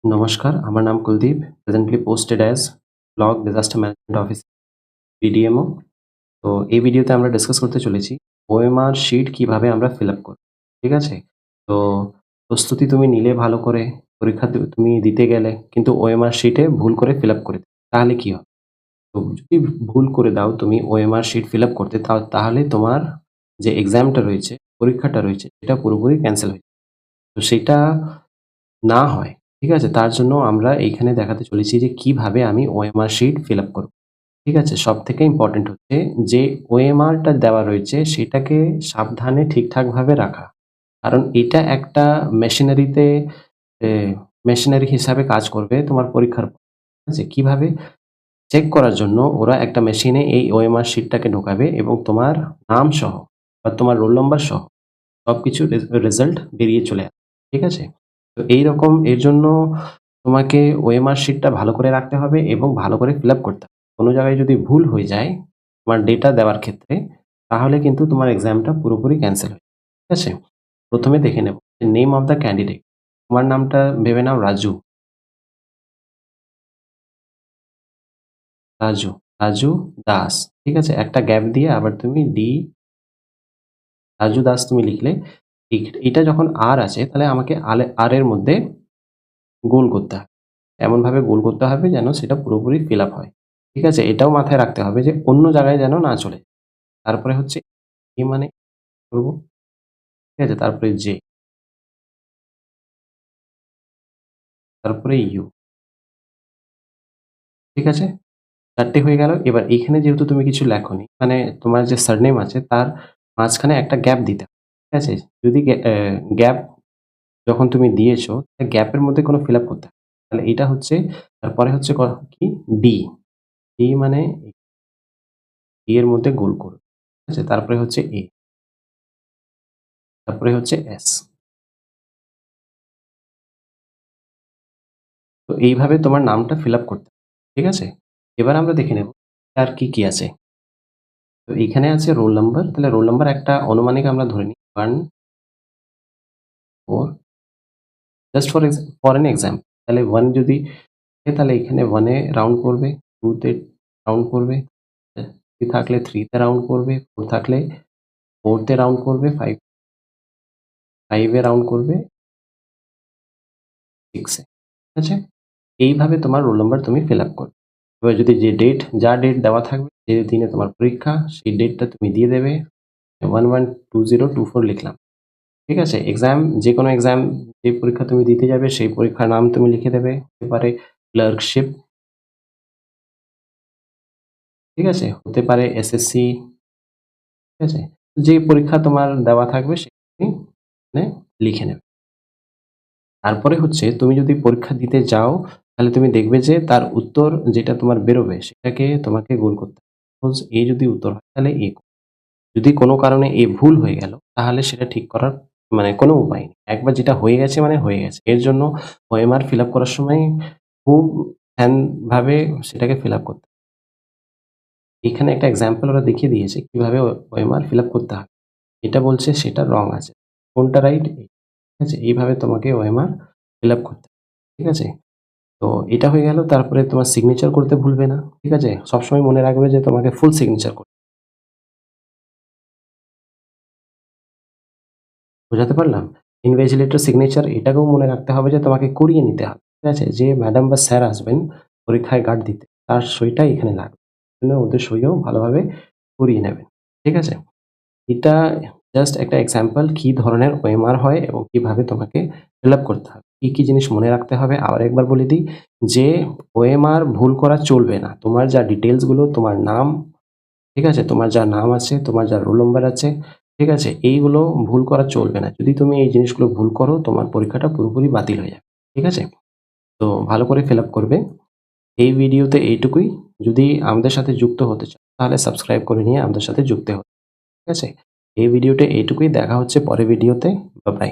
নমস্কার, আমার নাম Kuldeep, presently posted as block disaster management officer BDMO। তো এই ভিডিওতে আমরা ডিসকাস করতে চলেছি OMR শিট কিভাবে আমরা ফিল আপ করব। ঠিক আছে? তো প্রস্তুতি তুমি নিলে ভালো করে, পরীক্ষা তুমি দিতে গেলে কিন্তু OMR শিটে ভুল করে ফিল আপ করে দিলে, তাহলে কি হবে? তো যদি ভুল করে দাও তুমি OMR শিট ফিল আপ করতে তাহলে তোমার যে এক্সামটা রয়েছে, পরীক্ষাটা রয়েছে সেটা পুরোপুরি ক্যানসেল হয়ে যাবে। তো সেটা না হয়, ঠিক আছে? তার জন্য আমরা এইখানে দেখাতে চলেছি যে কিভাবে আমি OMR শিট ফিল আপ করব। ঠিক আছে? সবথেকে ইম্পোর্টেন্ট হচ্ছে যে OMR টা দেওয়া রয়েছে সেটাকে সাবধানে ঠিকঠাকভাবে রাখা। কারণ এটা একটা মেশিনারিতে এ মেশিনারি হিসাবে কাজ করবে তোমার পরীক্ষার পর। ঠিক আছে? কিভাবে? চেক করার জন্য ওরা একটা মেশিনে এই OMR শিটটাকে ঢোকাবে এবং তোমার নাম সহ বা তোমার রোল নম্বর সহ সবকিছু রেজাল্ট বেরিয়ে চলে আসবে। ঠিক আছে? তো এইরকম এর জন্য তোমাকে OMR শিটটা ভালো করে রাখতে হবে এবং ভালো করে ফিল আপ করতে হবে। কোনো জায়গায় যদি ভুল হয়ে যায় তোমার ডেটা দেওয়ার ক্ষেত্রে, তাহলে কিন্তু তোমার এক্সামটা পুরোপুরি ক্যানসেল হয়ে যাবে। ঠিক আছে? প্রথমে দেখে নেব যে নেম অফ দ্য ক্যান্ডিডেট। তোমার নামটা ভেবে নাও রাজু। রাজু, রাজু দাস। ঠিক আছে? একটা গ্যাপ দিয়ে আবার তুমি রাজু দাস তুমি লিখলে। এটা যখন আর আছে তাহলে আমাকে আর এর মধ্যে গোল করতে হবে। এমনভাবে গোল করতে হবে যেন সেটা পুরোপুরি ফিল আপ হয়। ঠিক আছে? এটাও মাথায় রাখতে হবে যে অন্য জায়গায় যেন না চলে যায়। তারপরে হচ্ছে এ মানে করব। ঠিক আছে? তারপরে জে, তারপরে ইউ। ঠিক আছে? ৪ টে হয়ে গেল। এবার এখানে যেহেতু তুমি কিছু লেখোনি, মানে তোমার যে সারনেম আছে তার মাঝখানে একটা গ্যাপ দিতে হবে। ঠিক আছে? যদি গ্যাপ যখন তুমি দিয়েছো, গ্যাপের মধ্যে কোনো ফিল আপ করতে হবে। তাহলে এটা হচ্ছে, তারপরে হচ্ছে কি ডি। ডি মানে ডি এর মধ্যে গোল করবে। ঠিক আছে? তারপরে হচ্ছে এ, তারপরে হচ্ছে এস। তো এইভাবে তোমার নামটা ফিল আপ করতে হবে। ঠিক আছে? এবার আমরা দেখে নেব আর কি আছে। তো এখানে আছে রোল নাম্বার। তাহলে রোল নাম্বার একটা আনুমানিক আমরা ধরে নিই 1, 4, জাস্ট ফর এন এক্সাম্পল। তাহলে 1 যদি থাকে তাহলে এখানে 1 এ রাউন্ড করবে, 2 তে রাউন্ড করবে, 3 থাকলে 3 তে রাউন্ড করবে, 4 থাকলে 4 তে রাউন্ড করবে, 5 এ রাউন্ড করবে, 6 এ। ঠিক আছে? এইভাবে তোমার রোল নাম্বার তুমি ফিল আপ করবে। এবার যদি যা ডেট দেওয়া থাকবে, যে দিনে তোমার পরীক্ষা সেই ডেটটা তুমি দিয়ে দেবে। 112024 লিখলাম। ঠিক আছে? যেকোনো এক্সাম, যে পরীক্ষা তুমি দিতে যাবে সেই পরীক্ষার নাম তুমি লিখে দেবে। হতে পারে ক্লার্কশিপ, ঠিক আছে? হতে পারে SSC, ঠিক আছে? যে পরীক্ষা তোমার দেওয়া থাকবে সেটা তুমি এখানে লিখে নেবে। তারপরে হচ্ছে তুমি যদি পরীক্ষা দিতে যাও তাহলে তুমি দেখবে যে তার উত্তর যেটা তোমার বেরোবে সেটাকে তোমাকে গোল করতে হবে। সাপোজ A যদি উত্তর হয় তাহলে A। যদি কোনো কারণে ভুল হয়ে গেল তাহলে সেটা ঠিক করার মানে কোনো উপায় নেই। একবার যেটা হয়ে গেছে মানে হয়ে গেছে। এর জন্য OMR ফিল আপ করার সময় খুব ভাবে সেটাকে ফিল আপ করতে হবে। এখানে একটা এক্সাম্পল ওরা দেখিয়ে দিয়েছে কিভাবে OMR ফিল আপ করতে হবে। এটা বলছে সেটা রং আছে। কোনটা রাইট? ঠিক আছে? এইভাবে তোমাকে OMR ফিল আপ করতে হবে। ঠিক আছে? তো এটা হয়ে গেল। তারপরে তোমার সিগনেচার করতে ভুলবে না। ঠিক আছে? সবসময় মনে রাখবে যে তোমাকে ফুল সিগনেচার করতে হবে। বোঝাতে পারলাম? ইনভিজিলেটর সিগনেচার এটাকেও মনে রাখতে হবে যে তোমাকে করিয়ে নিতে হবে। ঠিক আছে? যে ম্যাডাম বা স্যার আসবেন পরীক্ষায় গার্ড দিতে, তার সইটা এখানে লাগবে। জন্য ওদের সইও ভালোভাবে করিয়ে নেবেন। ঠিক আছে? এটা জাস্ট একটা এক্সাম্পল কি ধরনের OMR হয় এবং কিভাবে তোমাকে ফিল আপ করতে হবে। কি জিনিস মনে রাখতে হবে আবার একবার বলে দিই যে OMR ভুল করা চলবে না। তোমার যা ডিটেইলস গুলো, তোমার নাম, ঠিক আছে? তোমার যা নাম আছে, তোমার যা রোল নাম্বার আছে, ঠিক আছে? এইগুলো ভুল করা চলবে না। যদি তুমি এই জিনিসগুলো ভুল করো তোমার পরীক্ষাটা পুরোপুরি বাতিল হয়ে যাবে। ঠিক আছে? তো ভালো করে ফিল আপ করবে। এই ভিডিওতে এইটুকুই। যদি আমাদের সাথে যুক্ত হতে চাও তাহলে সাবস্ক্রাইব করে নিয়ে আমাদের সাথে যুক্ত হও। ঠিক আছে? এই ভিডিওতে এইটুকুই। দেখা হচ্ছে পরের ভিডিওতে। Bye bye.